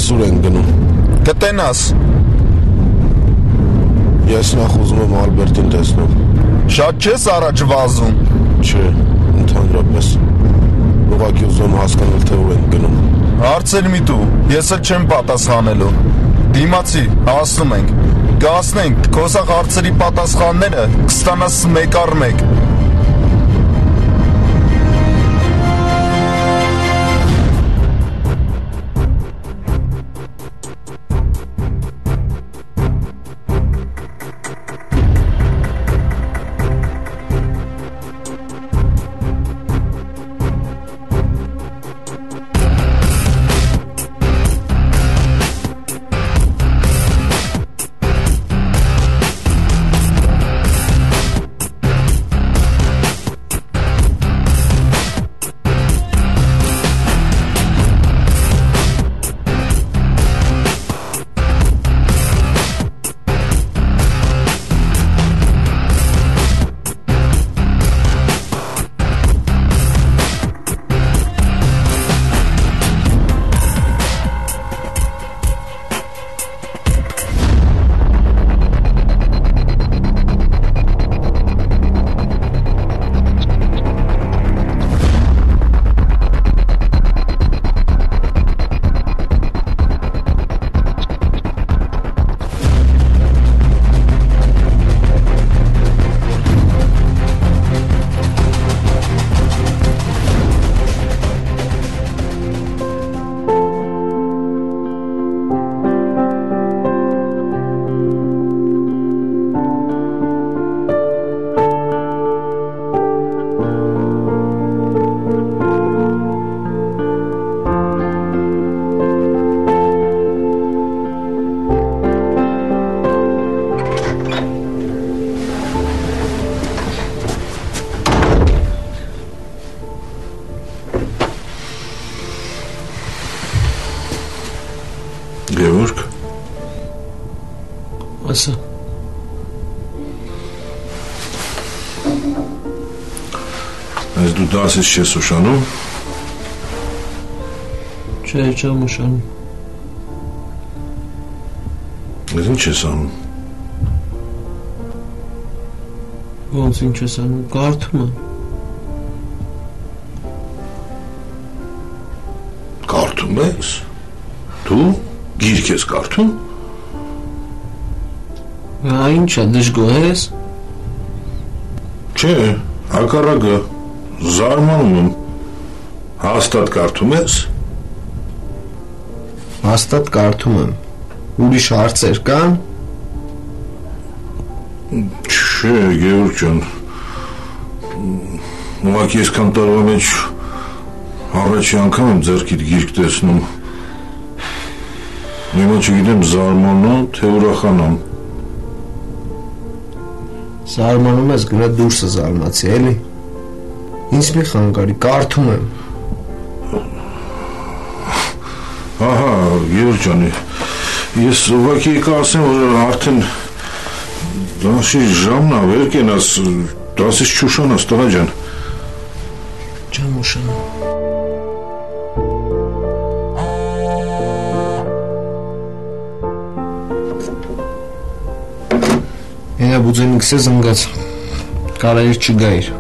Ուր ենք գնում։ Կտենաս։ Ես նախ ուզում եմ Ալբերտին տեսնել։ Շատ չես առաջ վազում։ Չէ, ընդհանրապես։ Ուղղակի ուզում եմ հասկանալ, թե ուր ենք գնում։ Հարցեր մի տու, ես էլ չեմ պատասխանելու։ Դիմացի, հասնում ենք։ Կհասնենք, քո սա հարցերի պատասխանները կստանաս մեկ առ մեկ։ Գևորգ։ Ասա։ Այս դու դասից չես ուշանում։ Չէ, չեմ ուշանում։ Ես ինչ ես անում։ Ոնց ինչ ես անում, կարդում եմ։ Կարդում ես։ Դու գիրք ես կարդում։ Ինչ է, դժգոհ ես։ Չէ, հակառակը, զարմանում եմ։ Հաստատ կարդում ես։ Հաստատ կարդում եմ։ Ուրիշ հարցեր կան։ Չէ, Գևորգ ջան։ Ուղղակի այսքան տարվա մեջ առաջի անգամ եմ ձեռքիդ գիրք տեսնում։ Հիմա չգիտեմ զարմանամ, թե ուրախանամ։ Զարմանում ես, գնա դուրսը զարմացի, էլի։ Ինձ մի խանգարի, կարդում եմ։ Ահա, Գևորգ ջան, ես ուղղակի եկա ասեմ, որ արդեն դասի ժամն է, վեր կենաս, դասից չուշանաս, տղա ջան։ Չեմ ուշանում։ Հենա բուձենիքս է զնգաց, կարայր չգայր։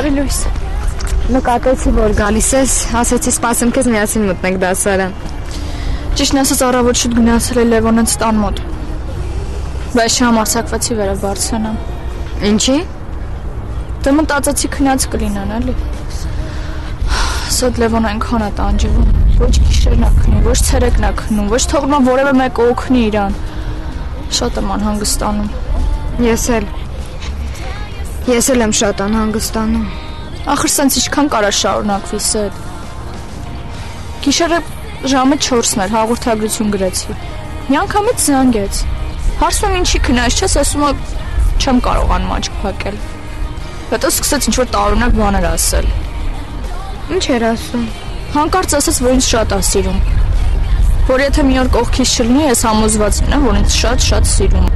Լույս, նկատեցի, որ գալիս ես, ասեցի սպասեմ քեզ միասին մտնենք դասարան։ Ճիշտն ասած առավոտ շուտ գնացել էի Լևոնենց տան մոտ։ Բայց չհամարձակվեցի վերև բարձրանամ։ Ինչի՞։ Դե մտածեցի քնած կլինան, էլի։ Սոտ Լևոն այնքան է տանջվում, ոչ գիշերն է քնում, ոչ ցերեկն է քնում, ոչ թողնում է որևէ մեկը օգնի իրան։ Շատ եմ անհանգստանում։ Ես էլ եմ շատ անհանգստանում։ Ախր սենց ինչքան կարա շարունակվի Սեդ։ Գիշերը ժամը 4-ն էր, հաղորդագրություն գրեցի։ Մի անգամից զանգեց։ Հարցնում ինչի քնած չես, ասում եմ չեմ կարողանում աչք փակել։ Հետո սկսեց ինչ-որ տարօրինակ բաներ ասել։ Ինչ էր ասում։ Հանկարծ ասաց, որ ինձ շատ է սիրում։ Որ եթե մի օր կողքից չլինի, ես համոզված եմ, որ ինձ շատ սիրում։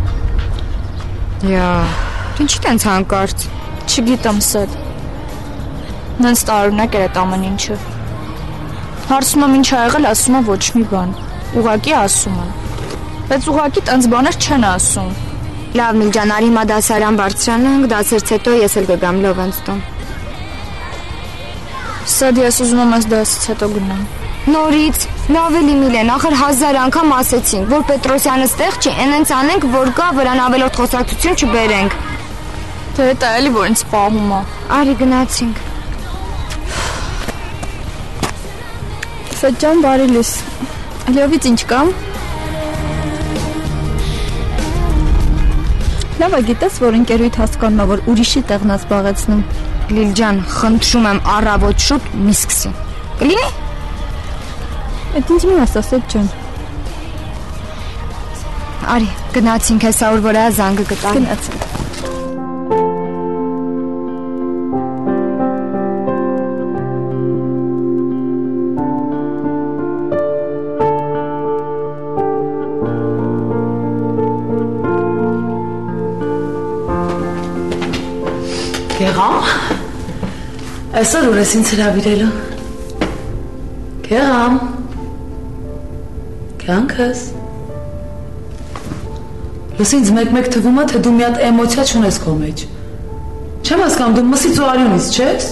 Յա, ինչի՞ տենց հանկարծ։ Չգիտեմ, Սեդ։ Նենց տարօրինակ էր այդ ամեն ինչը։ Հարցնում եմ ինչ ա եղել, ասում եմ ոչ մի բան։ Ուղղակի ասում եմ։ Բայց ուղղակի տենց բաներ չեն ասում։ Լավ, Միլջան, արի հիմա դասարան բարձրանանք, դասերից հետո ես էլ կգամ Լովենստոն։ Սեդ, ես ուզում եմ այս դասից հետո գնամ։ Նորից, լավ էլի Միլեն, ախր 1000 անգամ ասեցինք, որ Պետրոսյանը ստեղ չի, այնց անենք, որ գա վրան ավելորդ խոսակցություն չբերենք։ Թե դա էլի որ ինձ պահում է։ Արի գնացինք։ Սեդ ջան, բարի լույս։ Լյովից ինչ կամ։ Լավ է, գիտես, որ ընկերուհիդ հասկանում է, որ ուրիշի տեղն է զբաղեցնում։ Լիլ ջան, խնդրում եմ առավոտ շուտ մի սկսի։ Կլինի։ Այդ ինչ մի ասա, Սեդ ջան։ Արի, գնացինք, հեսա որ վրա զանգը գտա։ Գնացինք։ Գեղամ, այսօր ուր ես ինձ հրավիրելու։ Գեղամ, կյանքս։ Լսի ինձ մեկ թվում է, թե դու մի հատ էմոցիա չունես քո մեջ։ Չեմ հասկանում, դու մսից ու արյունից չես։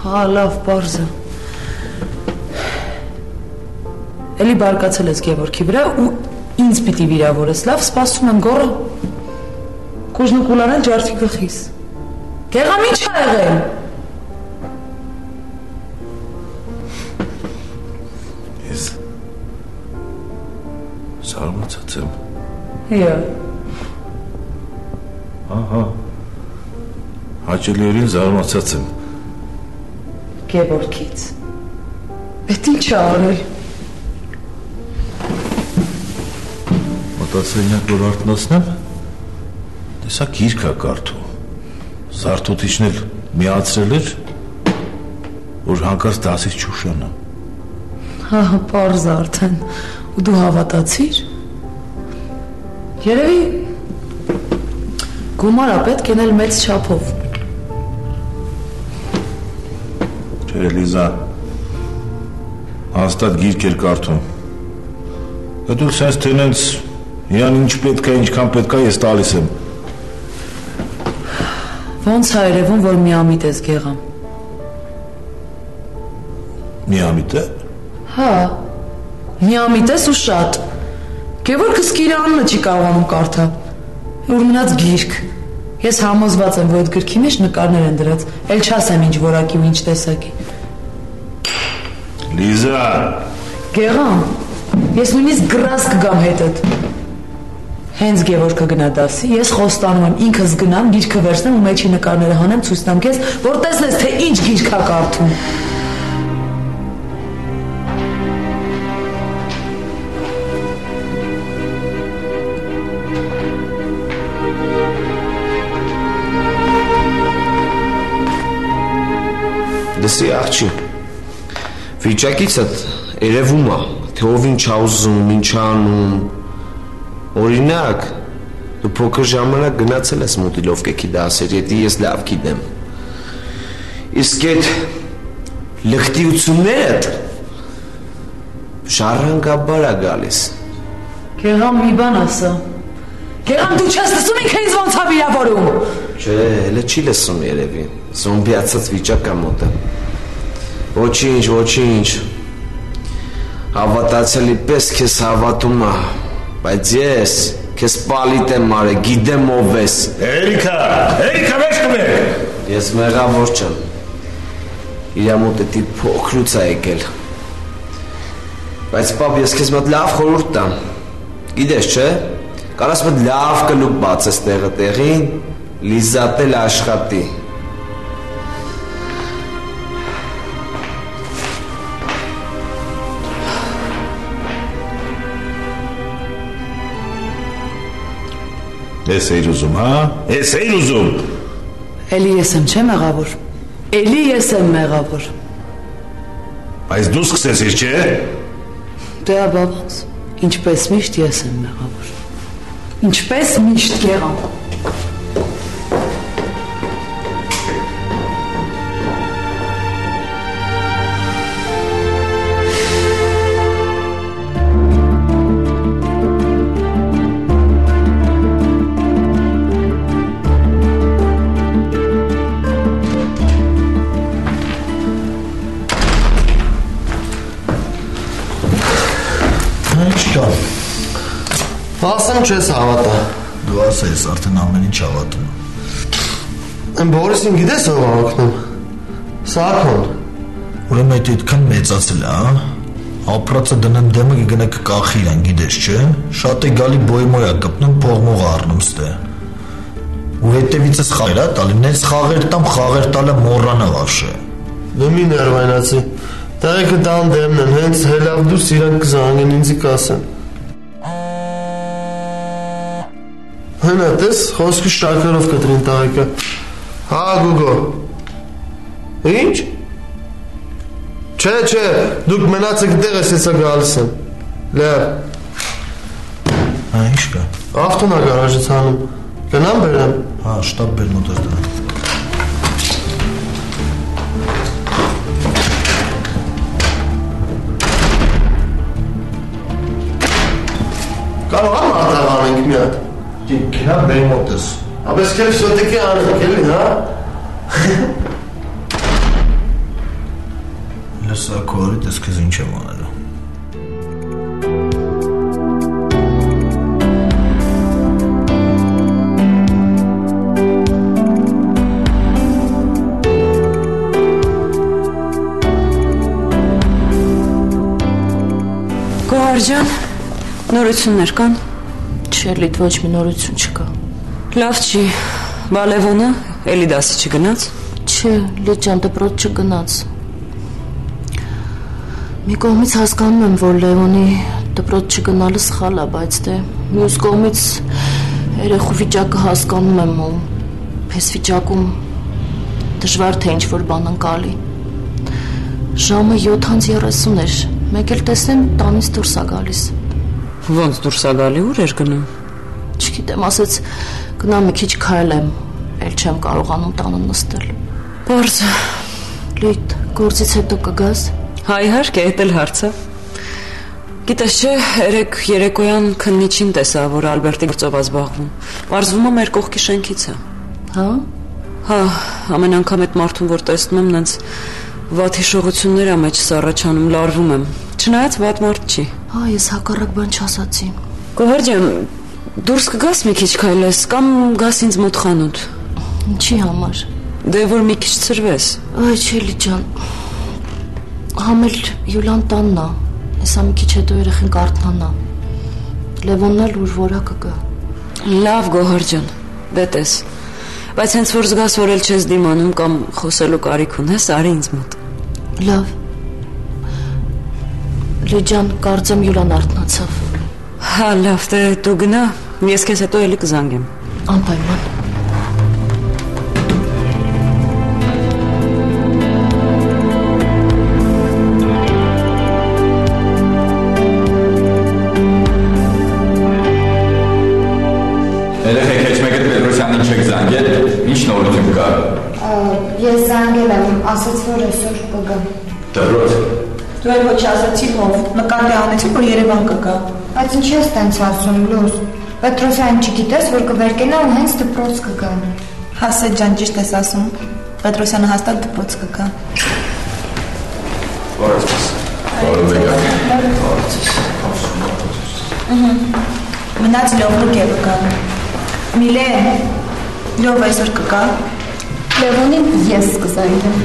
Հա, լավ, պարզ է։ Էլի բարկացել ես Գևորգի վրա ու ինձ պիտի վիրավորես, լավ, սպասում եմ գոռը։ Կուժնուկուլանել ջարդի գլխիս։ Գեղամ ինչ ա եղել։ Ես զարմացած եմ։ Հիա։ Ահա։ Հաճելիորեն զարմացած եմ։ Գևորգից։ Էդ ինչ ա արել։ Մտածելնյակ որ արթնացնեմ, տեսա գիրք ա կարդում։ Զարթոթիչն էլ միացրել էր, որ հանկարծ դասից չուշանա։ Հա, պարզ արդեն։ Ու դու հավատացիր։ Երևի գումար ա պետք ենել մեծ չափով։ Չէ, Լիզա, հաստատ գիրք էր կարդում։ Հետո սենց թենենց յան ինչ պետք է, ինչքան պետք է ես տալիս եմ։ Ոնց ա երևում, որ միամիտ ես Գեղամ։ Միամիտ է։ Հա, միամիտ ես ու շատ։ Գևորգս իր անունը չի կարողանում կարդալ։ Ուր մնաց գիրք։ Ես համոզված եմ, որ այդ գրքի մեջ նկարներ են դրած, էլ չասեմ ինչ որակի ու ինչ տեսակի։ Լիզա։ Գեղամ, ես նույնիսկ գրած կգամ հետդ։ Հենց Գևորգը գնա դասի, ես խոստանում եմ ինքս գնամ, գիրքը վերցնեմ ու մեջի նկարները հանեմ, ցույց տամ քեզ, որ տեսնես, թե ինչ գիրք ա կարդում։ Դեսի աղջի, վիճակիցդ երևում է, թե ով ինչ ա ուզում, ինչ ա անում։ Օրինակ, դու փոքր ժամանակ գնացել ես մոտիլովկեքի դասեր, եթե ես լավ գիտեմ։ Իսկ այդ լղտիություններդ շարժանկաբար ա գալիս։ Գեղամ մի բան ասա։ Գեղամ դու չես լսում ինքը ինձ ոնց ա վիրավորում։ Չէ, հələ չի լսում երևի։ Զոմբիացած վիճակ ա մոտը։ Ոչինչ։ Հավատացելի պես քեզ հավատում ա։ Բայց ես քեզ պալիտ եմ արել, գիտեմ ով ես։ Էրիկա, մեջ կմեք։ Ես մեղավոր չեմ։ Իրա մոտ էդի փոքրուց ա եկել։ Բայց պապ, ես քեզ մոտ լավ խորհուրդ տամ։ Գիտես, չէ՞։ Կարաս մոտ լավ կլուկ բացես տեղը տեղին, Լիզատել աշխատի։ Էս էիր ուզում, հա? Էս էիր ուզում։ Էլի ես եմ, չէ՞ մեղավոր։ Էլի ես եմ մեղավոր։ Բայց դու սկսեցիր, չէ՞։ Դե բաբաս, ինչպես միշտ ես եմ մեղավոր։ Ինչպես միշտ եղամ։ Ասեմ չես հավատա։ Դու ասա ես արդեն ամեն ինչ հավատում։ Այն Բորիսին գիտես ով աղքնում։ Սարքոն։ Ուրեմն այդ այդքան մեծացել է, հա։ Ապրածը դնեն դեմը կգնա կկախի իրան, գիտես, չէ։ Շատ է գալի բոյմոյա կպնում, փողմող առնում ստե։ Ու հետևիցս խաղեր, հա, տալի, նենց խաղեր տամ, խաղեր տալը մոռանա վաշե։ Դու մի ներվայնացի։ Տղեկը տան դեմն են, հենց հելավ դուրս իրան կզանգեն ինձի կասեն։ Հենա, տես, խոսքի շտակերով կտրին տղեկը։ Հա, Գուգո։ Ինչ? Չէ, դուք մնացեք դեղ ես եսա գալիս եմ։ Լավ։ Հա, ինչ կա։ Ավտոնա գարաժից հանում։ Գնամ բերեմ։ Հա, շտապ բեր մոտես դրա։ Կարող եմ ատաղ անենք մի հատ։ Գնա բեր մոտես։ Ապես կել շոտիկի անենք, էլի, հա։ Լսա քո արիտ ես քեզ ինչ եմ անելու։ Գոհար ջան, նորություններ կան։ Չէ, լիդ ոչ մի նորություն չկա։ Լավ չի, բա Լևոնը էլի դասի չգնաց։ Չէ, լիդ ջան դպրոց չգնաց։ Մի կողմից հասկանում եմ, որ Լևոնի դպրոց չգնալը սխալ է, բայց դե մյուս կողմից երեխու վիճակը հասկանում եմ ու պես վիճակում դժվար թե ինչ-որ բան անցալի։ Ժամը 7:30 էր, մեկ էլ տեսնեմ տանից դուրս է գալիս։ Ոնց դուրս է գալի, ուր էր գնում։ Չգիտեմ, ասեց գնամ մի քիչ քայլեմ, էլ չեմ կարողանում տանը նստել։ Բարձ։ Լիդ, գործից հետո կգաս։ Հա իհարկե, էդ էլ հարց է։ Գիտես չէ, երեկոյան քննիչին տեսա, որ Ալբերտի գործով է զբաղվում։ Պարզվում է մեր կողքի շենքից է։ Հա։ Հա, ամեն անգամ այդ մարդուն որ տեսնում եմ, նենց վատ հիշողություններ ա մեջ սառաջանում, լարվում եմ։ Չնայած վատ մարդ չի։ Հա, ես հակառակ բան չասացի։ Գոհար ջան, դուրս կգաս մի քիչ քայլես կամ գաս ինձ մոտ խանութ։ Ինչի համար։ Դե որ մի քիչ ծրվես։ Այ Չելի ջան։ Համել Յուլան տանն է։ Հեսա մի քիչ հետո երեխեն կարթնանա։ Լևոնն էլ ուր որակը կա։ Լավ Գոհար ջան, դե տես։ Բայց հենց որ զգաս որ էլ չես դիմանում կամ խոսելու կարիք ունես, արի ինձ մոտ։ Լավ։ Լիջան, կարծեմ Յուլան արթնացավ։ Հա, լավ, դե դու գնա, ես քեզ հետո էլի կզանգեմ։ Անպայման։ Երեխեք հեչ մեկը Պետրոսյանին չեք զանգել, ինչ նորություն կա։ Ես զանգել եմ, ասաց որ այսօր կգա։ Դրոց։ Դու էլ ոչ ասացի ով, նկատի անեցի, որ Երևան կգա։ Բայց ինչ ես տենց ասում, լույս։ Պետրոսյանին չգիտես, որ կվերկենա ու հենց դպրոց կգա։ Հասետ ջան, ճիշտ ես ասում։ Պետրոսյանը հաստատ դպրոց կգա։ Բարեցես։ Մնաց լովնուկ է կգա։ Միլեն, լով այսօր կգա։ Լևոնին ես կզանգեմ։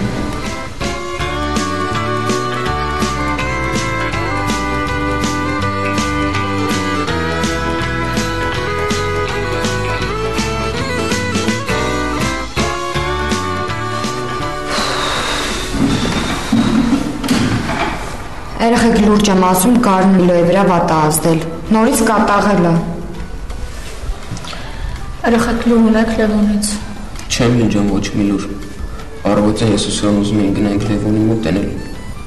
Երեխեք լուրջ եմ ասում, Կարմիլոյի վրա վատ է ազդել։ Նորից կատաղել է։ Երեխեք լուր ունեք Լևոնից։ Չեմ հնջան ոչ մի լուր։ Առավոտյան ես ուսրան ուզում էին գնանք Լևոնի մոտ տենել։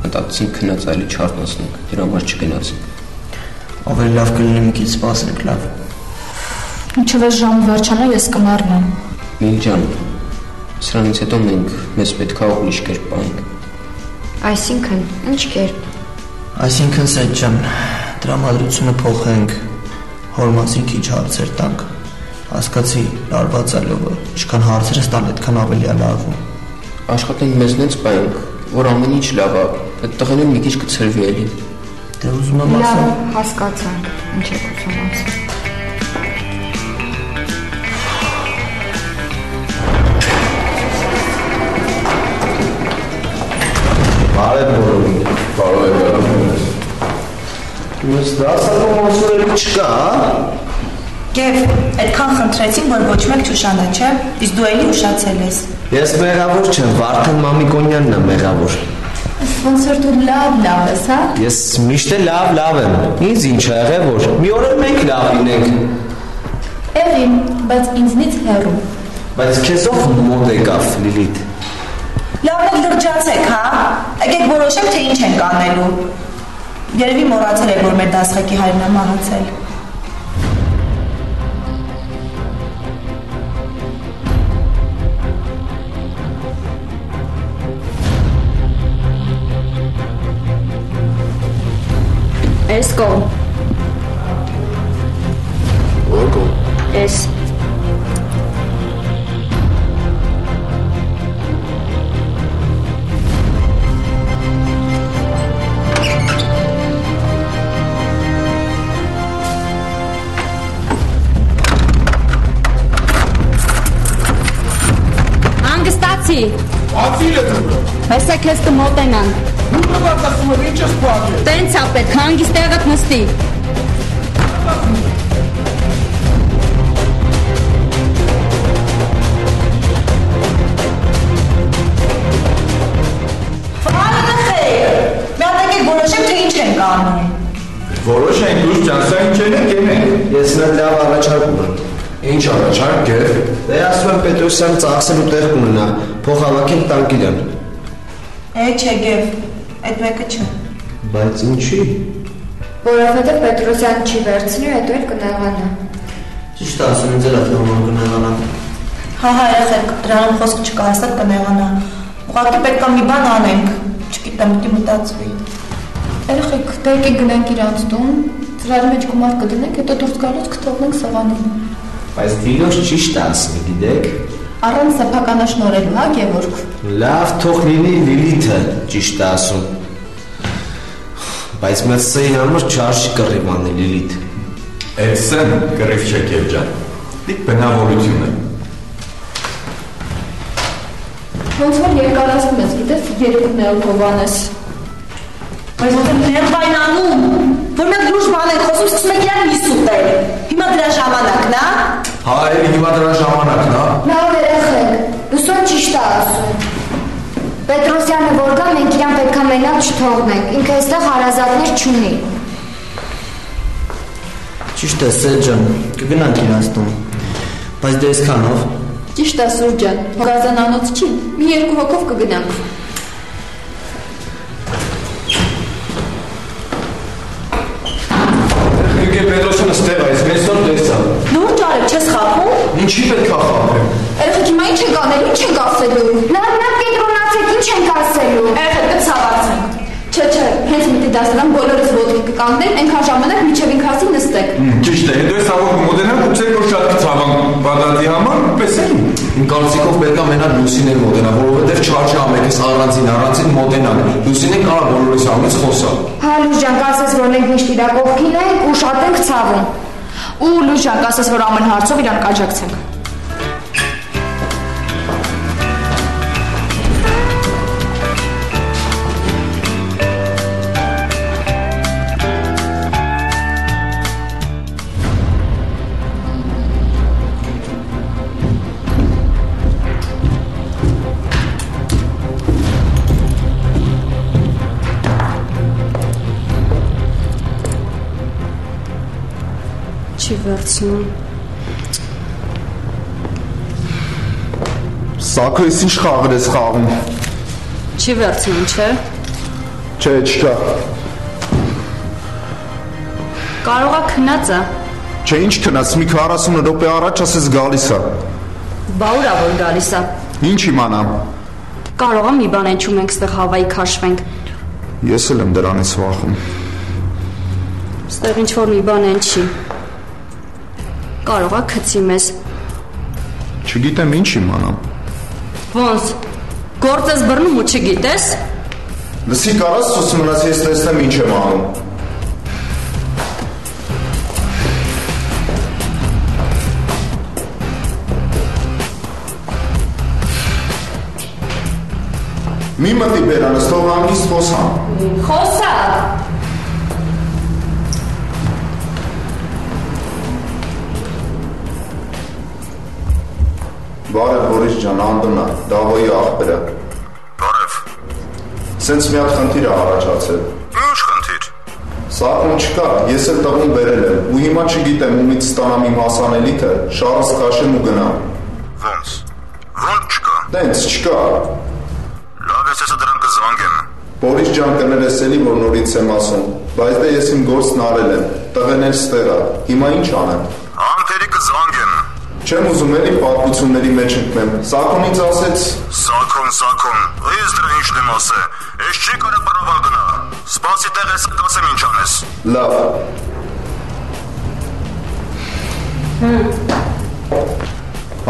Մտածեցինք քնած այլի չարտնացնենք, դրա համար չգնացինք։ Ավելի լավ կլինի մի քիչ սպասենք, լավ։ Ինչև այս ժամը վերջանա ես կմեռնեմ։ Միլջան, սրանից հետո մենք մեզ պետք է ուրիշ կերպ պահենք։ Այսինքն, ինչ կերպ։ Այսինքն Սեյդ ջան, տրամադրությունը փոխենք, հորմասին քիչ հարցեր տանք։ Հասկացի, լարված է լովը, ինչքան հարցերս տալ այդքան ավելի է լարվում։ Աշխատենք մեզ նենց պահենք, որ ամեն ինչ լավ է, այդ տղեն մի քիչ կցրվի էլի։ Դե ուզում եմ ասել։ Լավ, հասկացանք, ինչ եք ուզում ասել։ Բարև բոլորին։ Բարև։ Ես դասակում ասուրել չկա, Գև, այդքան խնդրեցին, որ ոչ մեկ չուշանա, չէ, իսկ դու էլի ուշացել ես։ Ես մեղավոր չեմ, Վարդան Մամիկոնյանն է մեղավոր։ Ոնց որ դու լավ ես, հա։ Ես միշտ լավ եմ, ինձ ինչ է եղել, որ մի օր էլ մենք լավ լինենք։ Էլին, բայց ինձնից հեռու։ Բայց քեզ ով մոտ եկավ, Լիլիթ։ Լավ եք լրջացեք, հա։ Եկեք որոշենք, թե ինչ ենք անելու։ Երևի մոռացել եք, որ մեր դասղեկի հայրն է մահացել։ Այս կողմ։ Որ կողմ։ Այս։ Հանգստացի։ Ացիր է դու։ Հեսա քեզ կմոտենանք։ Դու բացում ես ինչ ես փակել։ Տենց ա պետք, հանգիստ տեղդ նստի։ Վարանը խեյր, մի հատ եկեք որոշենք, թե ինչ ենք անում։ Որոշենք դուս ջան, սա ինչ ենք։ Ես նա լավ առաջարկ ունեմ։ Ինչ առաջարկ է։ Դե ասում եմ Պետրոսյանը ծախսելու տեղ կունենա, փող հավաքենք տանք իրան։ Չէ, Գև, այդ մեկը չէ։ Բայց ինչի։ Որովհետև Պետրոսյանը չի վերցնի, հետո էլ կնեղանա։ Ճիշտ ասում, ինձ էլ է թվում, որ կնեղանա։ Հա, երեխեք, դրանում խոսք չկա, հաստատ կնեղանա։ Ուղղակի պետք է մի բան անենք, չգիտեմ, պիտի մտածվի։ Երեխեք, դե եկեք գնանք իրանց տուն, ծրարի մեջ գումար կդնենք, հետո դուրս գալուց կթողնենք սեղանին։ Բայց Դիլոս ճիշտ է ասում, գիտեք։ Առանց սեփականաշնորհելու, հա, Գևորգ։ Լավ, թող լինի Լիլիթը ճիշտ է ասում։ Բայց մեծ սեի համար չարժի կռիվ անել Լիլիթ։ Այդ սեն կռիվ չէ Գև ջան։ Դիք բնավորություն է։ Ոնց որ երկարացնում ես, գիտես, երկու նեոթովան ես։ Բայց ոնց եմ ներվայնանում, որ մենք լուրջ բան ենք խոսում, սկսում եք իրան լիս ուտել։ Հիմա դրա ժամանակն է։ Հա, էլի հիմա դրա ժամանակն է։ Լավ երեխեք, Լուսոն ճիշտ է ասում։ Պետրոսյանը որ գա, մենք իրան պետք է մենակ չթողնենք, ինքը այստեղ հարազատներ չունի։ Ճիշտ է, Սեյդ ջան, կգնանք իրանց տուն։ Բայց դե այսքանով։ Ճիշտ է, Սուր ջան, հորազանանոց չի, մի երկու հոգով կգնանք։ Գև Պետրոսյանը ստեղ է, ես մեզ նոր տեսա։ Լուրջ արեք, չես խաբում։ Ինչի պետք է խաբեմ։ Երեխեք, հիմա ինչ ենք անելու, ինչ ենք ասելու։ Լավ կենտրոնացեք, ինչ ենք ասելու։ Երեխեք, կցավացենք։ Չէ, հենց միտի դասարան բոլորս ոտքի կկանգնեն, այնքան ժամանակ միջև ինք հասի նստեք։ Ճիշտ է, հետո ես հավոք մոտենամ ու ցեք որ շատ կցավանք բադատի համար, պես էլ։ Իմ կարծիքով պետք է մենակ Լուսինեն մոտենա, որովհետև չարժի ամենից առանձին մոտենան։ Լուսինեն կարող բոլորիս համից խոսալ։ Հա Լուժան, կասես, որ մենք միշտ իրա կողքին ենք ու շատ ենք ցավում։ Ու Լուժան, կասես, որ ամեն հարցով իրան կաջակցենք։ Չի վերցնում։ Սակո ես ինչ խաղեր ես խաղում։ Չի վերցնում, չէ։ Չէ, չկա։ Կարողա քնածը։ Չէ, ինչ քնած, մի 40 րոպե առաջ ասես գալիս է։ Բա ուր ա որ գալիս է։ Ինչ իմանամ։ Կարողա մի բան էջում ենք ստեղ հավայի քաշվենք։ Ես էլ եմ դրանից վախում։ Ստեղ ինչ որ մի բան են չի։ Կարողա քցի մեզ։ Չգիտեմ ինչ իմանամ։ Ոնց։ Գործես բռնում ու չգիտես։ Լսի կարաս ցույց մնաց ես տեսնեմ ինչ եմ անում։ Մի մտի բերանս, թող հանգիստ խոսամ։ Խոսա։ Բարև Բորիս ջան, Անդոնա, Դավոյի աղբերը։ Բարև։ Սենց մի հատ խնդիր է առաջացել։ Ինչ խնդիր։ Սակում չկա, ես էլ տղուն բերել եմ, ու հիմա չգիտեմ ումից ստանամ իմ հասանելիքը, շարս կաշեմ ու գնամ։ Ոնց։ Ոնց չկա։ Տենց չկա։ Լավ ես հեսա դրան կզվանգեմ։ Բորիս ջան կներես էլի, որ նորից եմ ասում, բայց դե ես իմ գործն արել եմ, տղեն էլ ստեղ է, հիմա ինչ անեմ։ Ամպերի կզվանգեմ։ Չեմ ուզում էլի պատմությունների մեջ ընկնեմ, Սակոնից ասեց… Սակոն, ես դրա ինչն եմ ասե, ես չի կարը պրավալ գնա, սպասի տեղ ես կասեմ ինչ անես։ Լավ։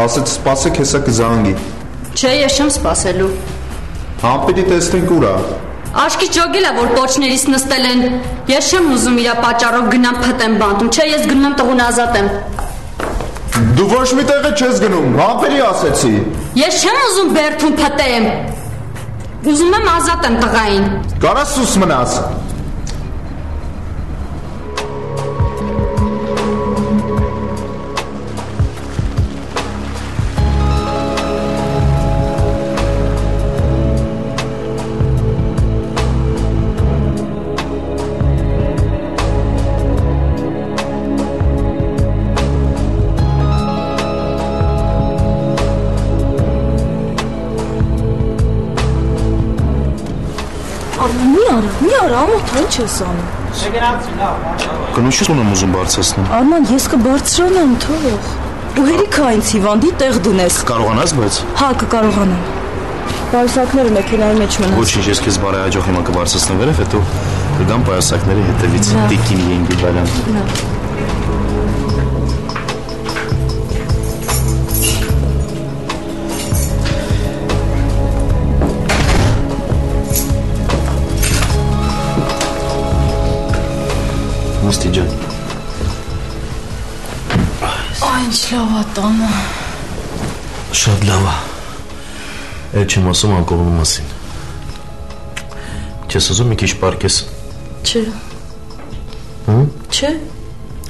Ասեց սպասեք հեսա կզանգի։ Չէ, ես չեմ սպասելու։ Համպետի տեսնենք ուր է։ Աշկի ճոգել է, որ պոչներից նստել են։ Ես չեմ ուզում իրա պատճառով գնամ փտեմ բանտում, չէ, ես գնում եմ տղուն ազատեմ։ Դու ոչ մի տեղը չես գնում, համպերի ասեցի։ Ես չեմ ուզում բերդում փտեմ։ Ուզում եմ ազատեմ տղային։ Կարաս սուս մնաս։ Մի արա, ամոթ ինչ ես անում։ Կնոջս ունեմ ուզում բարձրացնել։ Արման, ես կբարձրանամ, թող։ Դու հերիքա ինձ հիվանդի տեղ դնես։ Կարողանաս, բայց։ Հա, կկարողանամ։ Պայուսակները մեքենայի մեջ մնաց։ Ոչինչ, ես քեզ բարեհաջող հիմա կբարձրացնեմ վերև, հետո կգամ պայուսակների հետևից։ Տիկին ենգի բարան։ Մստի ջան։ Ինչ լավ է տանը։ Շատ լավ է։ Այդ չեմ ասում անկողնու մասին։ Չես ուզում մի քիչ պարկես։ Չէ։ Չէ։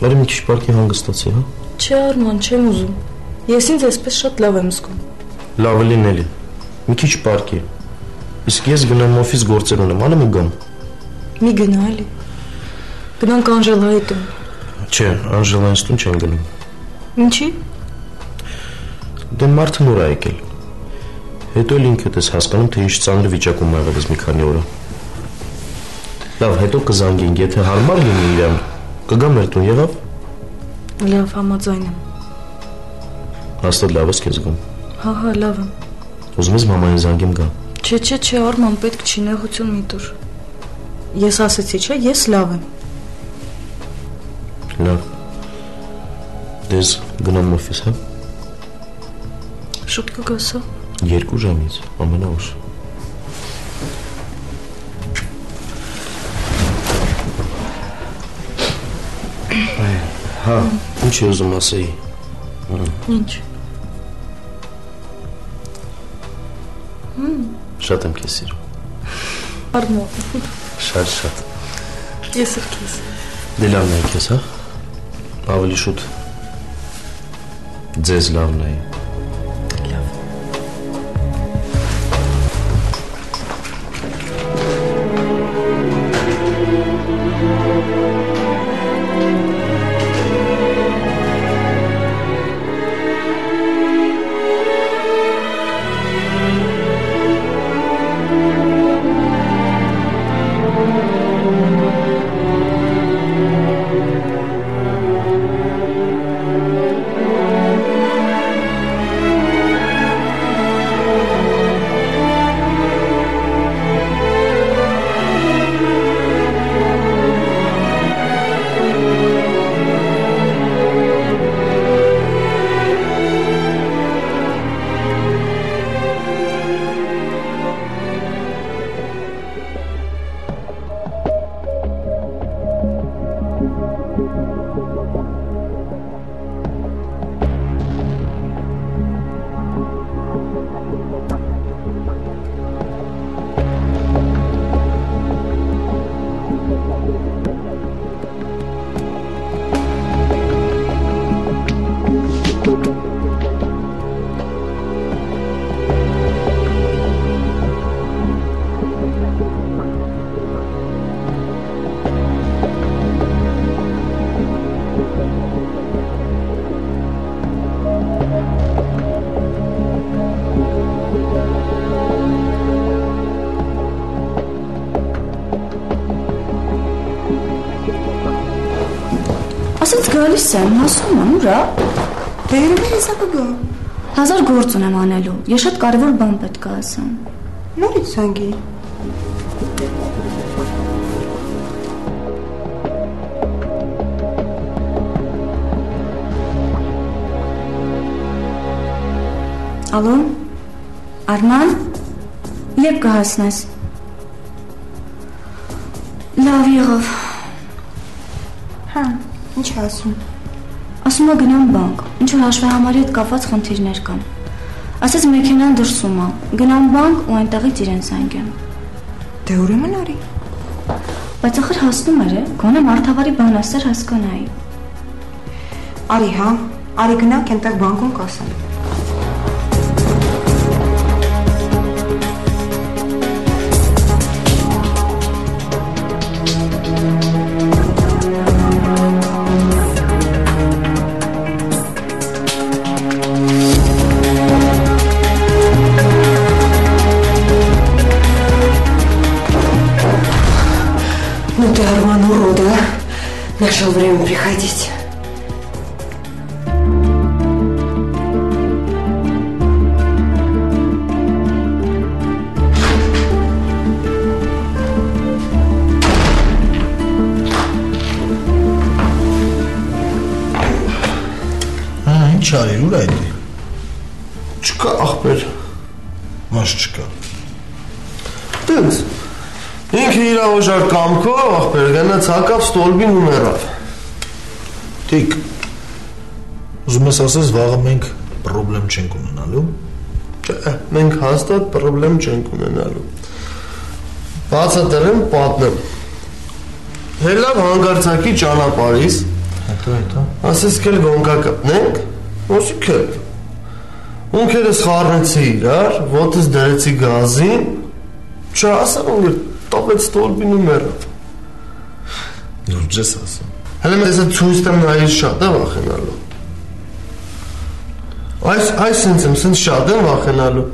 Արի մի քիչ պարկի հանգստացի, հա։ Չէ, Արման, չեմ ուզում։ Ես ինձ այսպես շատ լավ եմ զգում։ Լավը լինելի։ Մի քիչ պարկի։ Իսկ ես գնամ օֆիս գործեր ունեմ, անեմ ու գամ։ Մի գնա էլի։ Գնանք Անժելայի տուն։ Չէ, Անժելայից տուն չեն գնում։ Ինչի։ Դե մարդը նոր է եկել։ Հետո էլ ինքդ ես հասկանում, թե ինչ ծանր վիճակում ա եղել մի քանի օր։ Լավ, հետո կզանգենք, եթե հարմար լինի իրան, կգա մեր տուն, եղավ։ Լավ, համաձայն եմ։ Հաստատ լավ ես քեզ զգում։ Հա, լավ եմ։ Ուզում ես մամային զանգեմ գա։ Չէ, Արման, պետք չի նեղություն մի տուր։ Ես ասեցի, չէ, ես լավ եմ։ Լավ։ Դες գնամ օֆիս, հա։ Շուտ կգաս, հա։ 2 ժամից, ամենաուշ։ Հա, ինչ ես ուզում ասեի։ Ինչ։ Շատ եմ քեզ սիրում։ Արմո։ Շատ։ Ես էլ քեզ։ Դե լավն է քեզ, հա։ Ավելի շուտ ձեզ լավն է։ Գալիս եմ, ասում եմ, ուրա։ Դե երևի հեսա կգա։ 1000 գործ ունեմ անելու։ Ես շատ կարևոր բան պետք է ասեմ։ Նորից զանգի։ Ալո, Արման, երբ կհասնես։ Լավ եղավ։ Հա, ինչ ասում։ Ասում է գնամ բանկ, ինչ-որ հաշվեհամարի հետ կապված խնդիրներ կան։ Ասես մեքենան դրսում է, գնամ բանկ ու այնտեղից իրեն զանգեմ։ Դե ուրեմն արի։ Բայց ախր հասնում էր, գոնե մարդավարի բան ասեր հասկանայի։ Արի, հա, արի գնանք այնտեղ բանկում կասեմ։ Нашел время приходить. Ինչ արիր, ուր այդ է։ Չկա ախպեր։ Ոչ չկա։ Տենց։ Ինքը իր օժար կամքով ախպեր գնաց հակավ ստոլբին ու մեռավ։ Տիկ։ Ուզում ես ասես վաղը մենք պրոբլեմ չենք ունենալու։ Չէ, մենք հաստատ պրոբլեմ չենք ունենալու։ Բացատրեմ, պատմեմ։ Հելավ հանգարցակի ճանապարհից, հետո ասես կել գոնկա կպնենք, ոսիքել։ Ունքերս խառնեցի իրար, ոտս դրեցի գազին, չասա ունգր տապեց ստոլբին ու մեռավ։ Լուրջ ես ասում։ Հələ մեզ այդ ցույց տեմ նայից շատ է վախենալու։ Այս սենց շատ եմ վախենալու։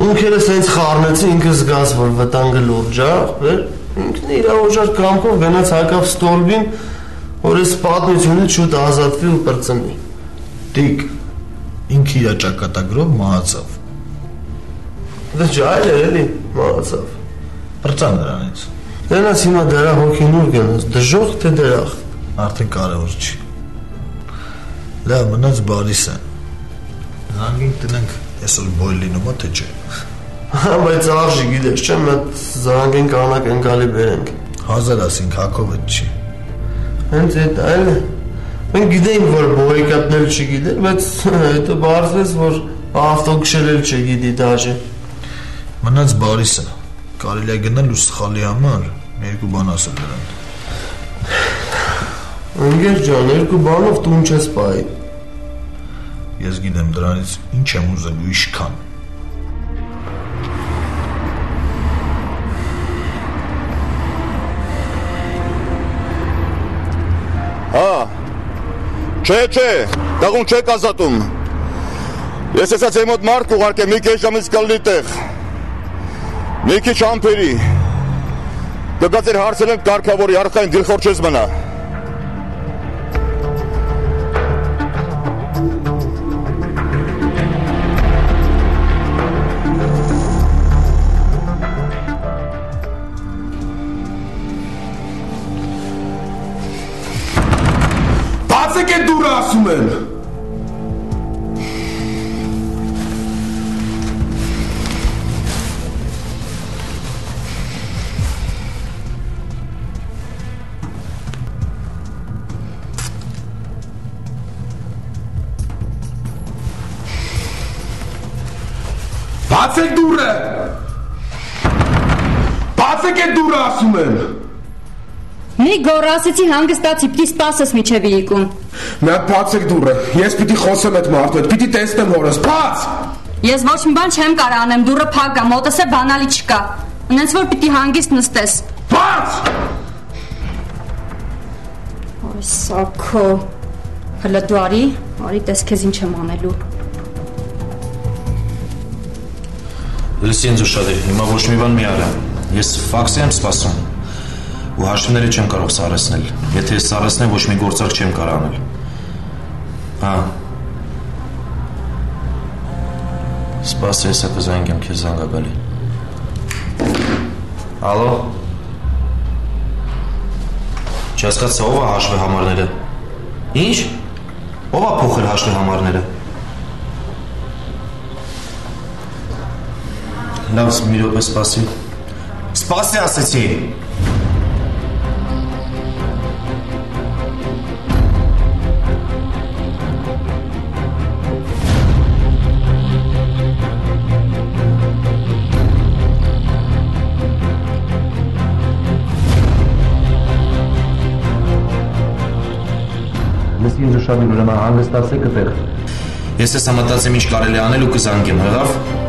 Ունքերը սենց խառնեցի, ինքս զգաս, որ վտանգը լուրջ է, ինքն իր օժար կամքով գնաց հակավ ստոլբին, որ այս պատմությունից շուտ ազատվի ու պրծնի։ Տիկ, ինքը իր ճակատագրով մահացավ։ Դա ջայլ էր էլի, մահացավ։ Պրծան նրանից։ Դրանց հիմա դրա հոգինուր գնաց, դժող թե դրախ։ Արդեն կարևոր չի։ Լավ, մնաց բարիս է։ Զանգենք տնենք, այսօր բոյ լինում է, թե չէ։ Բայց արժի գիտես, չէ, մետ զանգենք անակ ընկալի բերենք։ 1000 ասինք, հակով էտ չի։ Հենց էտ այլ է։ Մենք գիտեինք, որ բոյի կապնել չգիտեր, բայց հետո բարձվեց, որ ավտո քշել էլ չգիտի դաժե։ Մնաց բարիս է։ Կարելի է գնել ու սխալի համար երկու բան ասել դրան։ Ընկեր ջան, երկու բանով տուն չես պայի։ Ես գիտեմ դրանից ինչ եմ ուզելու իշքան։ Հա, չէ, տաղուն չեք ազատում։ Ես ասաց եմ ոտ մարդ ուղարկեմ մի կես ժամից կլնի տեղ։ Մի քիչ ամպերի։ Դգա ձեր հարցել ենք կարգավորի արխային գլխոր չես մնա։ Բացեք է դուրը ասում եմ։ Բացեք դուրը։ Բացեք է դուրը ասում եմ։ Մի գոռասեցի հանգստացի, պիտի սպասես միջև իրիկում։ Մի հատ բացեք դուրը։ Ես պիտի խոսեմ այդ մարդու հետ, պիտի տեսնեմ հորս։ Բաց։ Ես ոչ մի բան չեմ կարող անեմ, դուրը փակ է, մոտս է բանալի չկա։ Ունենց որ պիտի հանգիստ նստես։ Բաց։ Ոյ սակո։ Հələ դու արի տես քեզ ինչ եմ անելու։ Լսի ինձ ուշադիր, հիմա ոչ մի բան մի արա։ Ես ֆաքսի եմ սպասում։ ու հաշիվները չեմ կարող սարեցնել։ Եթե ես սարեցնեմ, ոչ մի գործարք չեմ կարող անել։ Հա։ Սպասի, հեսա կզանգեմ քեզ զանգակալի։ Ալո։ Չհասկացա, ով է հաշվի համարները։ Ինչ։ Ով է փոխել հաշվի համարները։ Լավ, մի րոպե սպասի։ Սպասի ասեցի։ Լսի ինձ ուշադիր ուրեմն հանգստացեք այդտեղ։ Ես ես համատացեմ ինչ կարելի անել ու կզանգեմ, հղավ։